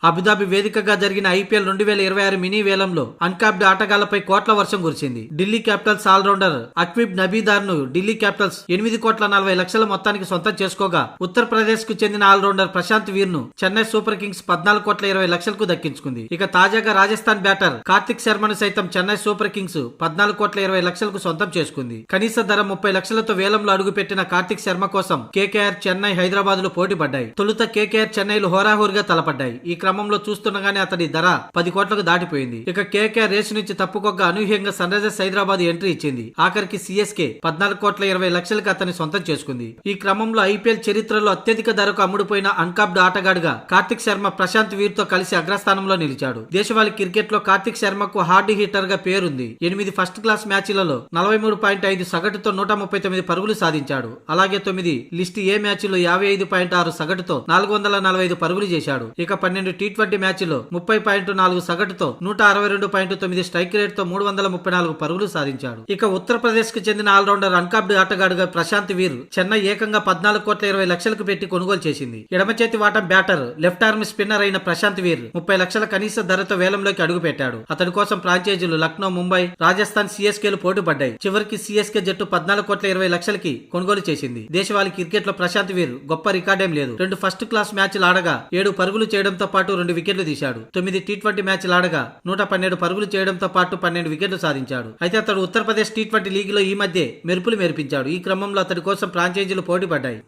Abu Dhabi వేదికగా జరిగిన IPL 2026 mini వేలంలో అన్కాప్డ్ ఆటగాళ్లపై కోట్ల వర్షం కురిసింది. ఢిల్లీ క్యాపిటల్స్ ఆల్రౌండర్ అక్విబ్ నబీదార్ ను ఢిల్లీ క్యాపిటల్స్ 8,40,00,000 మొత్తానికి సొంతం చేసుకోగా, ఉత్తరప్రదేశ్ కు చెందిన ఆల్రౌండర్ ప్రశాంత్ వీర్ ను చెన్నై సూపర్ కింగ్స్ 14,20,00,000 దక్కించుకుంది. ఇక తాజాగా రాజస్థాన్ బ్యాటర్ కార్తిక్ శర్మను సైతం చెన్నై సూపర్ కింగ్స్ 14,20,00,000 సొంతం చేసుకుంది. కనీస ధర 30 లక్షలతో వేలంలో అడుగుపెట్టిన కార్తిక్ శర్మ కోసం కేకేఆర్, చెన్నై, హైదరాబాద్ లు పోటీ పడ్డాయి. తొలుత కేకేఆర్, చెన్నైలు హోరాహోరీగా తలపడ్డాయి. ఈ క్రమంలో చూస్తుండగానే అతడి ధర 10 కోట్లకు దాటిపోయింది. ఇక కేకేఆర్ రేసు నుంచి తప్పుకొక్క అనూహ్యంగా సన్ రైజర్స్ హైదరాబాద్ ఎంట్రీ ఇచ్చింది. ఆఖరికి సిఎస్కే 14,20,00,000 అతన్ని సొంతం చేసుకుంది. ఈ క్రమంలో ఐపీఎల్ చరిత్రలో అత్యధిక ధరకు అమ్ముడుపోయిన అన్కాప్డ్ ఆటగాడుగా కార్తిక్ శర్మ ప్రశాంత్ వీర్ తో కలిసి అగ్రస్థానంలో నిలిచాడు. దేశవాళీ క్రికెట్ లో కార్తిక్ శర్మకు హార్డ్ హిట్టర్ గా పేరుంది. 8 ఫస్ట్ క్లాస్ మ్యాచ్లలో 43.5 సగటుతో 139 పరుగులు సాధించాడు. అలాగే 9 లిస్ట్ ఏ మ్యాచ్లో 55.6 సగటుతో 445 పరుగులు చేశాడు. ఇక 12 టీ20 మ్యాచ్లో 30.4 సగటుతో 162.9 స్ట్రైక్ రేట్ తో 334 పరుగులు సాధించాడు. ఇక ఉత్తరప్రదేశ్ కు చెందిన ఆల్రౌండర్ అన్కాప్డ్ ఆటగాడుగా ప్రశాంత్ వీర్ చెన్నై ఏకంగా 14,20,00,000 పెట్టి కొనుగోలు చేసింది. ఎడమ చేతి వాటం బ్యాటర్, లెఫ్ట్ ఆర్మ్ స్పిన్నర్ అయిన ప్రశాంత్ వీర్ 30 లక్షల కనీస ధరతో వేలంలోకి అడుగుపెట్టాడు. అతడి కోసం ఫ్రాంచైజీలు లక్నో, ముంబై, రాజస్థాన్, సిఎస్కేలు పోటీ పడ్డాయి. చివరికి సిఎస్కే జట్టు 14,20,00,000 కొనుగోలు చేసింది. దేశవాళీ క్రికెట్ లో ప్రశాంత్ వీర్ గొప్ప రికార్డేం లేదు. 2 ఫస్ట్ క్లాస్ మ్యాచ్లు ఆడగా 7 పరుగులు చేయడంతో పాటు 2 వికెట్లు తీశాడు. 9 టీ20 మ్యాచ్లు ఆడగా 112 పరుగులు చేయడంతో పాటు 12 వికెట్లు సాధించాడు. అయితే అతడు ఉత్తరప్రదేశ్ టీ20 లీగ్ లో ఈ మధ్య మెరుపులు మెరిపించాడు. ఈ క్రమంలో అతడి కోసం ఫ్రాంచైజీలు పోటీ పడ్డాయి.